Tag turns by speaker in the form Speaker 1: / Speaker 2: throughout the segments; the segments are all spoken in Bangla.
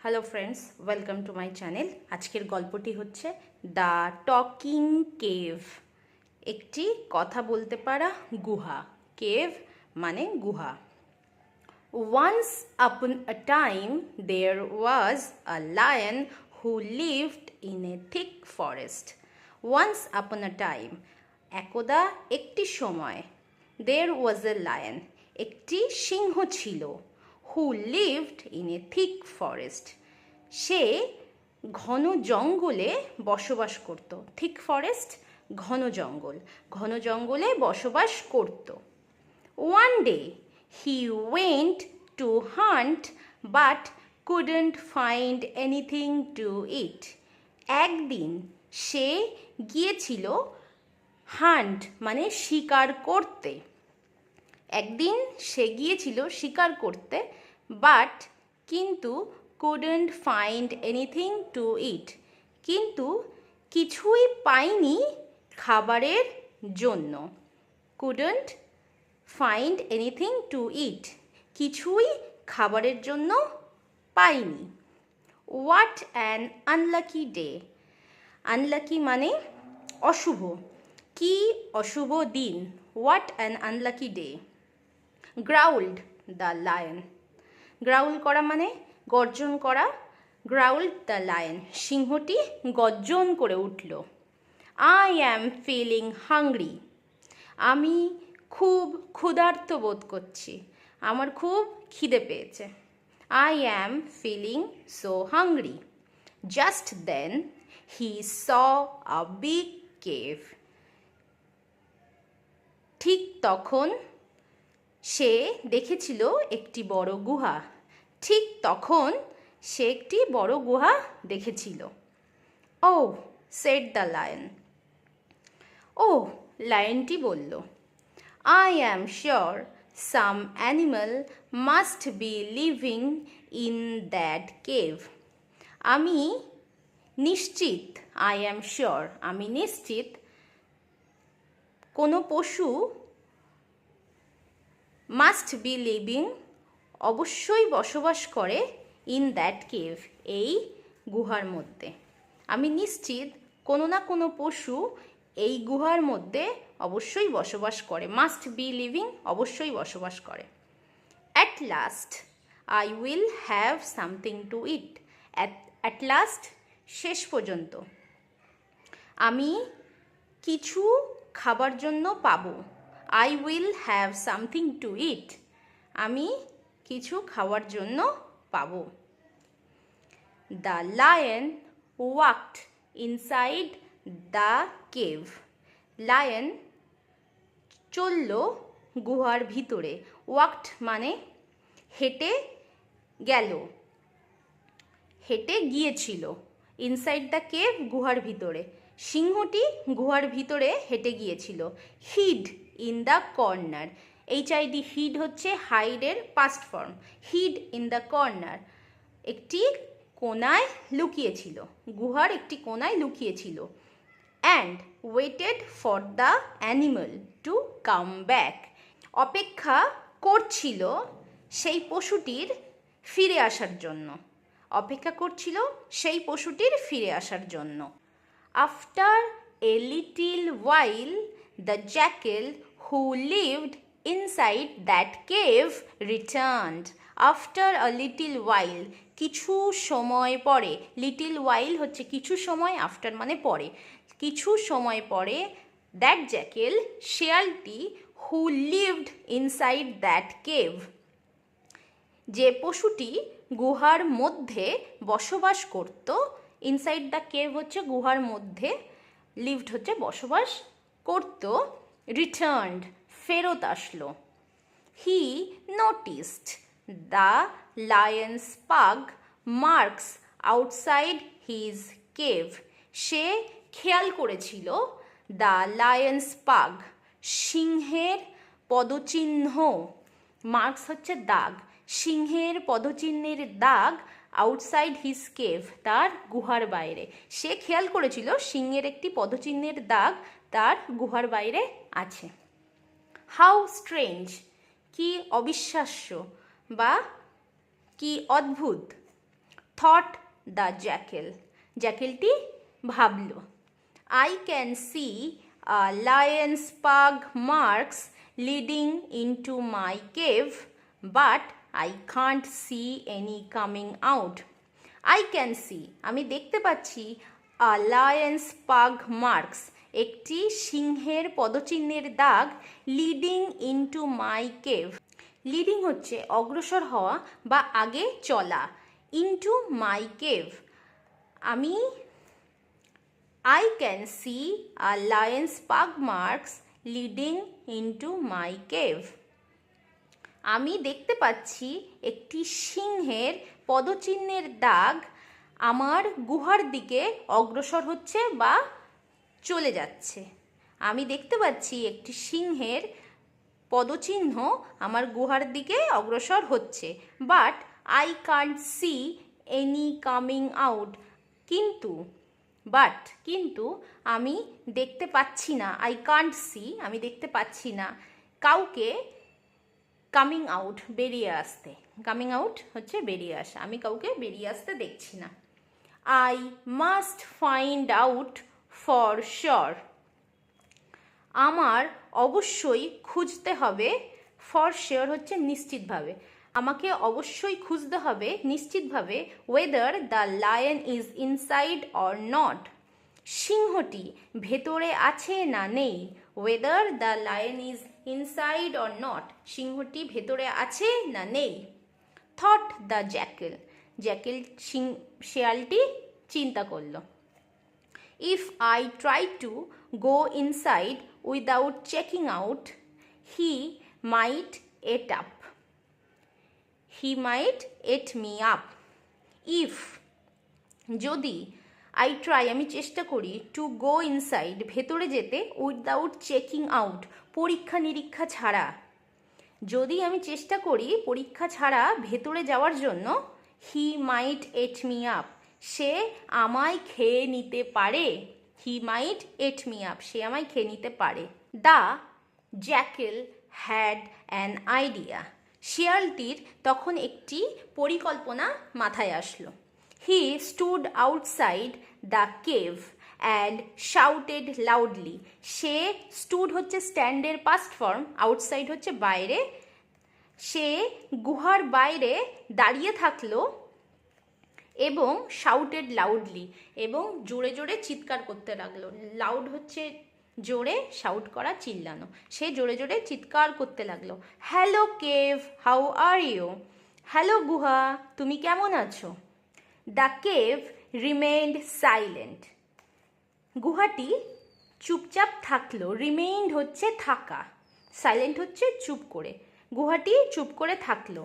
Speaker 1: Hello friends, welcome to my channel. আজকের গল্পটি হচ্ছে দ্য টকিং কেভ। একটি কথা বলতে পারা গুহা। কেভ মানে গুহা। Once upon a time there was a lion who lived in a thick forest. Once upon a time, একদা একটি সময়, there was a lion, একটি সিংহ ছিল, who lived in a thick forest, সে ঘন জঙ্গলে বসবাস করত। থিক ফরেস্ট ঘন জঙ্গল, ঘন জঙ্গলে বসবাস করত। One day he went to hunt but couldn't find anything to eat. একদিন সে গিয়েছিল হান্ট মানে শিকার করতে। একদিন সে গিয়েছিল শিকার করতে, বাট কিন্তু couldn't find anything to eat, কিন্তু কিছুই পায়নি খাবারের জন্য। couldn't find anything to eat, কিছুই খাবারের জন্য পাইনি। What an unlucky day, unlucky মানে অশুভ, কি অশুভ দিন। What an unlucky day. Growled the lion, growl করা মানে গর্জন করা। growled the lion, সিংহটি গর্জন করে উঠল। I am feeling hungry, আমি খুব ক্ষুধার্ত বোধ করছি, আমার খুব খিদে পেয়েছে। I am feeling so hungry. Just then he saw a big cave. ঠিক তখন সে দেখেছিল একটি বড় গুহা। ঠিক তখন সে একটি বড় গুহা দেখেছিল। Oh, said the lion. Oh, লায়নটি বলল, I am sure some animal must be living in that cave. আমি নিশ্চিত, I am sure, আমি নিশ্চিত কোনো পশু মাস্ট বি লিভিং, অবশ্যই বসবাস করে, ইন দ্যাট কেভ, এই গুহার মধ্যে। আমি নিশ্চিত কোনো না কোনো পশু এই গুহার মধ্যে অবশ্যই বসবাস করে। মাস্ট বি লিভিং, অবশ্যই বসবাস করে। At last I will have something to it, at last শেষ পর্যন্ত, আমি কিছু খাবার জন্য পাবো। I will have something to eat, আমি কিছু খাওয়ার জন্য পাবো। The lion walked inside the cave. Lion চলল গুহার ভিতরে। walked মানে হেঁটে গেল, হেঁটে গিয়েছিল। ইনসাইড দ্য কেভ গুহার ভিতরে, সিংহটি গুহার ভিতরে হেঁটে গিয়েছিল। Hid in the corner, HID, hid হচ্ছে হাইডের past form. Hid in the corner, একটি কোনায় লুকিয়েছিল, গুহার একটি কোনায় লুকিয়েছিল। And waited for the animal to come back, অপেক্ষা করছিল সেই পশুটির ফিরে আসার জন্য, অপেক্ষা করছিল সেই পশুটির ফিরে আসার জন্য। After a little while the Jekyll who lived inside that cave returned. After a little while, কিছু সময় পরে, লিটিল ওয়াইল হচ্ছে কিছু সময়, আফটার মানে পরে, কিছু সময় পরে, দ্যাট জ্যাকেল শেয়ালটি, who lived inside that cave, যে পশুটি গুহার মধ্যে বসবাস করত। ইনসাইড দ্য কেভ হচ্ছে গুহার মধ্যে, লিভড হচ্ছে বসবাস করত। রিটার্নড ফেরত আসলো। He noticed the lion's pug marks outside his cave, সে খেয়াল করেছিল দ্য লায়ন্স পাগ, সিংহের পদচিহ্ন, মার্কস হচ্ছে দাগ, সিংহের পদচিহ্নের দাগ, আউটসাইড হিজ কেভ, তার গুহার বাইরে। সে খেয়াল করেছিল সিংহের একটি পদচিহ্নের দাগ তার গুহার বাইরে আছে। হাউ স্ট্রেঞ্জ, কি অবিশ্বাস্য বা কি অদ্ভুত। থট দ্য জ্যাকেল, জ্যাকেলটি ভাবল। I can see a lion's pug marks leading into my cave, but I can't see any coming out. I can see, আমি দেখতে পাচ্ছি, a lion's pug marks, একটি সিংহের পদচিহ্নের দাগ, লিডিং ইনটু মাই কেভ। লিডিং হচ্ছে অগ্রসর হওয়া বা আগে চলা, into my cave. I can see a lion's pug marks leading into my cave. আমি দেখতে পাচ্ছি একটি সিংহের পদচিহ্নের দাগ আমার গুহার দিকে অগ্রসর হচ্ছে বা চলে যাচ্ছে। আমি দেখতে পাচ্ছি একটি সিংহের পদচিহ্ন আমার গুহার দিকে অগ্রসর হচ্ছে। But I can't see any coming out, কিন্তু আমি দেখতে পাচ্ছি না, আই কান্ট সি, আমি দেখতে পাচ্ছি না কাউকে কামিং আউট, বেরিয়ে আসতে। কামিং আউট হচ্ছে বেরিয়ে আসা, আমি কাউকে বেরিয়ে আসতে দেখছি না। I must find out for sure, আমার অবশ্যই খুঁজতে হবে। ফর শিওর হচ্ছে নিশ্চিতভাবে, আমাকে অবশ্যই খুঁজতে হবে নিশ্চিতভাবে। Whether the lion is inside or not, সিংহটি ভেতরে আছে না নেই। Whether the lion is inside or not, সিংহটি ভেতরে আছে না নেই। থট দ্য জ্যাকেল, জ্যাকেল শেয়ালটি চিন্তা করল। If I try to go inside without checking out, he might eat up, he might eat me up. If, যদি, আই ট্রাই, আমি চেষ্টা করি, টু গো ইনসাইড, ভেতরে যেতে, উইদাউট চেকিং আউট, পরীক্ষা নিরীক্ষা ছাড়া, যদি আমি চেষ্টা করি পরীক্ষা ছাড়া ভেতরে যাওয়ার জন্য, হি মাইট এট মি আপ, সে আমায় খেয়ে নিতে পারে। হি মাইট এট মি আপ, সে আমায় খেয়ে নিতে পারে। The jackal had an idea, শিয়ালটির তখন একটি পরিকল্পনা মাথায় আসলো। He stood outside the cave and shouted loudly, সে স্টুড হচ্ছে স্ট্যান্ডের পাস্ট ফর্ম, আউটসাইড হচ্ছে বাইরে, সে গুহার বাইরে দাঁড়িয়ে থাকলো এবং শাউটেড লাউডলি, এবং জোরে জোরে চিৎকার করতে লাগলো। লাউড হচ্ছে জোরে, শাউট করা, চিল্লানো, সে জোরে জোরে চিৎকার করতে লাগলো। Hello cave, how are you, hello গুহা, তুমি কেমন আছো? দ্য কেভ রিমেইন্ড সাইলেন্ট, গুহাটি চুপচাপ থাকলো। রিমেইন্ড হচ্ছে থাকা, সাইলেন্ট হচ্ছে চুপ করে, গুহাটি চুপ করে থাকলো।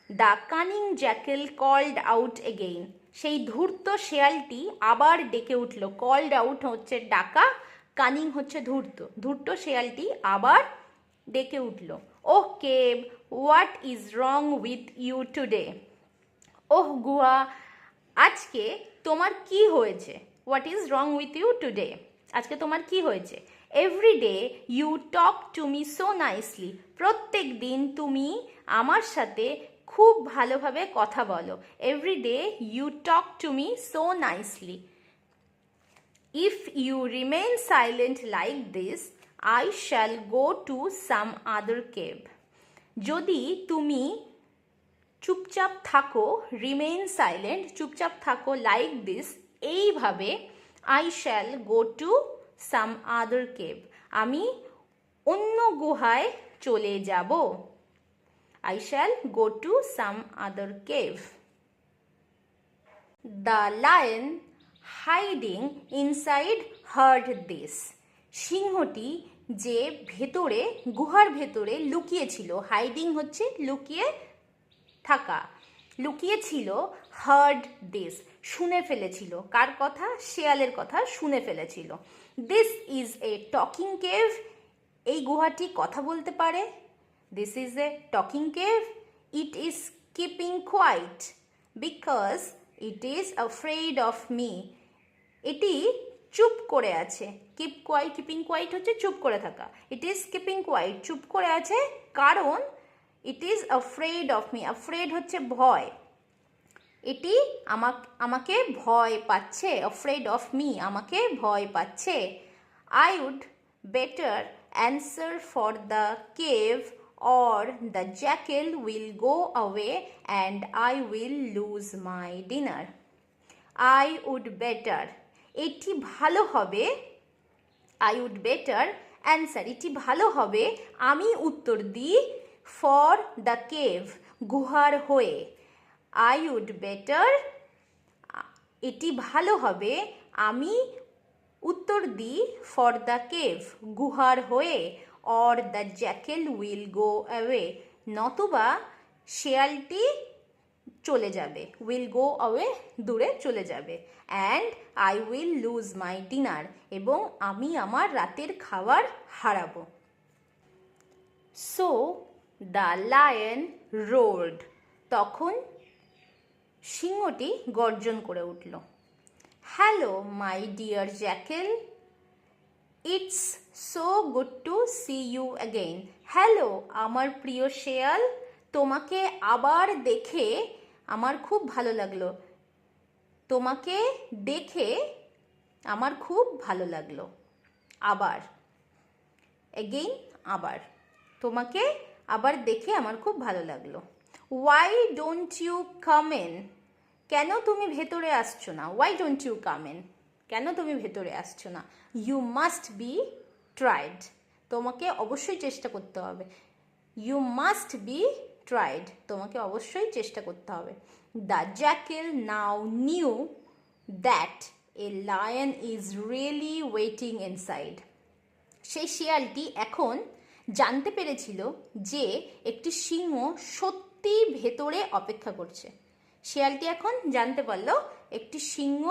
Speaker 1: The cunning jackal called out again, সেই ধূর্ত শেয়ালটি আবার ডেকে উঠল। কল্ড আউট হচ্ছে ডাকা, কানিং হচ্ছে ধূর্ত, ধূর্ত শেয়ালটি আবার ডেকে উঠল। Oh cave, what is wrong with you today, oh গুহা, আজকে তোমার কি হয়েছে? What is wrong with you today, আজকে তোমার কি হয়েছে? Every day you talk to me so nicely, প্রত্যেক দিন তুমি আমার সাথে খুব ভালোভাবে কথা বলো। Every day you talk to me so nicely. If you remain silent like this, I shall go to some other cave, যদি তুমি চুপচাপ থাকো, রিমেইন সাইলেন্ট, চুপচাপ থাকো, লাইক দিস, এইভাবে, I shall go to some other cave, আমি অন্য গুহায় চলে যাব। I shall go to some other cave. The lion hiding inside heard this. সিংহটি যে ভেতরে, গুহার ভেতরে লুকিয়েছিল, হাইডিং হচ্ছে লুকিয়ে থাকা, লুকিয়েছিল, হার্ড দিস, শুনে ফেলেছিল। কার কথা? শেয়ালের কথা শুনে ফেলেছিল। This is a talking cave, এই গুহাটি কথা বলতে পারে। This is a talking cave. It is keeping quiet because it is afraid of me. এটি চুপ করে আছে। Keep quiet, keeping quiet হচ্ছে চুপ করে থাকা। It is keeping quiet, চুপ করে আছে কারণ it is afraid of me. Afraid হচ্ছে ভয়। এটি আমাকে ভয় পাচ্ছে, অফ্রেড অফ মি, আমাকে ভয় পাচ্ছে। I would better answer for the cave or the jackal will go away and I will lose my dinner. I would better, এটি ভালো হবে, I would better answer, এটি ভালো হবে, আমি উত্তর দিই, for the cave, গুহার হয়ে। I would better, এটি ভালো হবে, আমি উত্তর দিই, for the cave, গুহার হয়ে, or the jackal will go away, নতুবা শেয়ালটি চলে যাবে, will go away, দূরে চলে যাবে, and I will lose my dinner, এবং আমি আমার রাতের খাবার হারাবো। So the lion roared, তখন সিংহটি গর্জন করে উঠল। Hello my dear jackal, it's so good to see you again. হ্যালো আমার প্রিয় শেয়াল, তোমাকে আবার দেখে আমার খুব ভালো লাগলো, তোমাকে দেখে আমার খুব ভালো লাগলো। আবার, অ্যাগেইন, আবার, তোমাকে আবার দেখে আমার খুব ভালো লাগলো। Why don't you come in, কেন তুমি ভেতরে আসছো না? Why don't you come in, কেন তুমি ভেতরে আসছো না? ইউ মাস্ট বি ট্রাইড, তোমাকে অবশ্যই চেষ্টা করতে হবে। ইউ মাস্ট বি ট্রাইড, তোমাকে অবশ্যই চেষ্টা করতে হবে। The Jekyll now knew that a lion is really waiting inside, সেই শিয়ালটি এখন জানতে পেরেছিল যে একটি সিংহ সত্যি ভেতরে অপেক্ষা করছে। শিয়ালটি এখন জানতে পারলো একটি সিংহ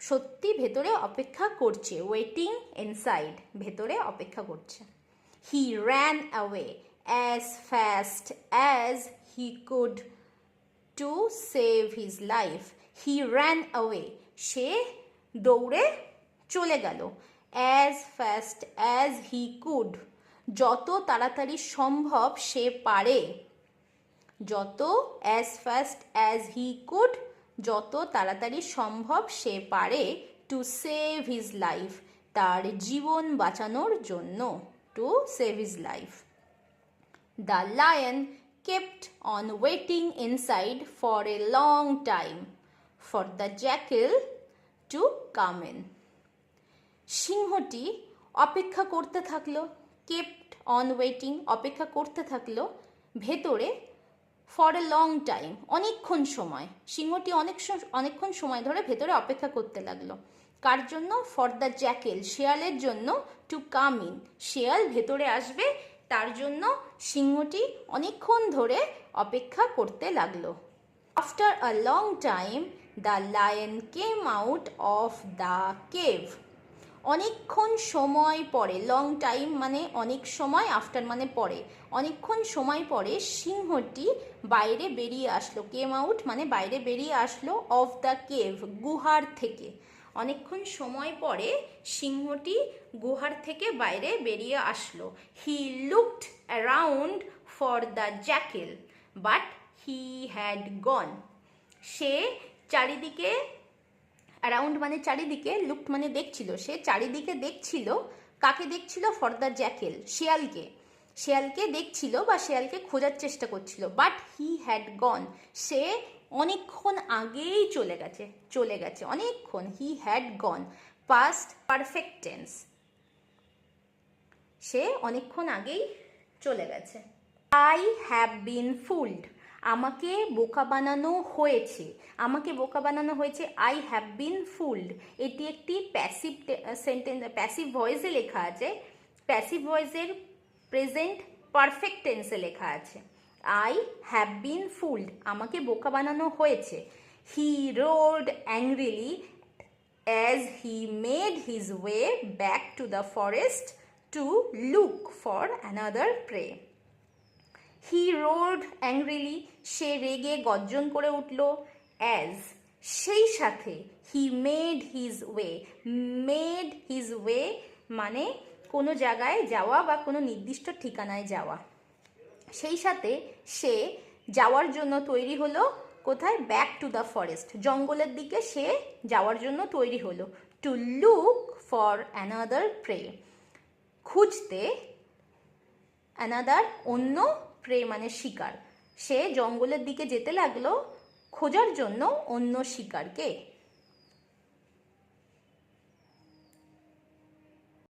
Speaker 1: সত্যি ভেতরে অপেক্ষা করছে, ওয়েটিং ইনসাইড, ভেতরে অপেক্ষা করছে। He ran away as fast as he could to save his life. He ran away, সে দৌড়ে চলে গেল। As fast as he could, যত তাড়াতাড়ি সম্ভব সে পারে, যত as fast as he could, যত তাড়াতাড়ি সম্ভব সে পারে, টু সেভ হিজ লাইফ, তার জীবন বাঁচানোর জন্য, to save his life. The lion kept on waiting inside for a long time for the jackal to come in. সিংহটি অপেক্ষা করতে থাকলো, কেপ্ট অন ওয়েটিং, অপেক্ষা করতে থাকলো ভেতরে, ফর এ লং টাইম, অনেকক্ষণ সময়। সিংহটি অনেকক্ষণ সময় ধরে ভেতরে অপেক্ষা করতে লাগলো। কার জন্য? ফর দ্য জ্যাকেল, শেয়ালের জন্য, টু কাম ইন, শেয়াল ভেতরে আসবে তার জন্য সিংহটি অনেকক্ষণ ধরে অপেক্ষা করতে লাগলো। After a long time the lion came out of the cave, অনেকক্ষণ সময় পরে, লং টাইম মানে অনেক সময়, আফটার মানে পরে, অনেকক্ষণ সময় পরে সিংহটি বাইরে বেরিয়ে আসলো। কেম আউট মানে বাইরে বেরিয়ে আসলো, অফ দ্য কেভ, গুহার থেকে। অনেকক্ষণ সময় পরে সিংহটি গুহার থেকে বাইরে বেরিয়ে আসলো। He looked around for the jackal but he had gone, সে চারিদিকে, অ্যারাউন্ড মানে চারিদিকে, লুকড মানে দেখছিল, সে চারিদিকে দেখছিল। কাকে দেখছিল? ফর দ্য জ্যাকেল, শিয়ালকে, শিয়ালকে দেখছিল বা শিয়ালকে খোঁজার চেষ্টা করছিল। বাট হি হ্যাড গন, সে অনেকক্ষণ আগেই চলে গেছে অনেকক্ষণ। He had gone, past perfect tense, সে অনেকক্ষণ আগেই চলে গেছে। আই হ্যাভ বিন ফুলড, আমাকে বোকা বানানো হয়েছে, আমাকে বোকা বানানো হয়েছে। আই হ্যাভ বিন ফুলড, এটি একটি প্যাসিভ সেন্টেন্স, প্যাসিভ ভয়েসে লেখা আছে, প্যাসিভ ভয়েসের প্রেজেন্ট পারফেক্ট টেন্সে লেখা আছে। আই হ্যাভ বিন ফুলড, আমাকে বোকা বানানো হয়েছে। He roared angrily as he made his way back to the forest to look for another prey. He roared angrily, সে রেগে গর্জন করে উঠল। অ্যাজ, সেই সাথে। He made his way, made his way মানে কোনো জায়গায় যাওয়া বা কোনো নির্দিষ্ট ঠিকানায় যাওয়া। সেই সাথে সে যাওয়ার জন্য তৈরি হলো কোথায়? ব্যাক টু দ্য ফরেস্ট, জঙ্গলের দিকে সে যাওয়ার জন্য তৈরি হলো। To look for another prey, খুঁজতে, অ্যানাদার অন্য, প্রে মানে শিকার। সে জঙ্গলের দিকে যেতে লাগলো খোঁজার জন্য অন্য শিকারকে।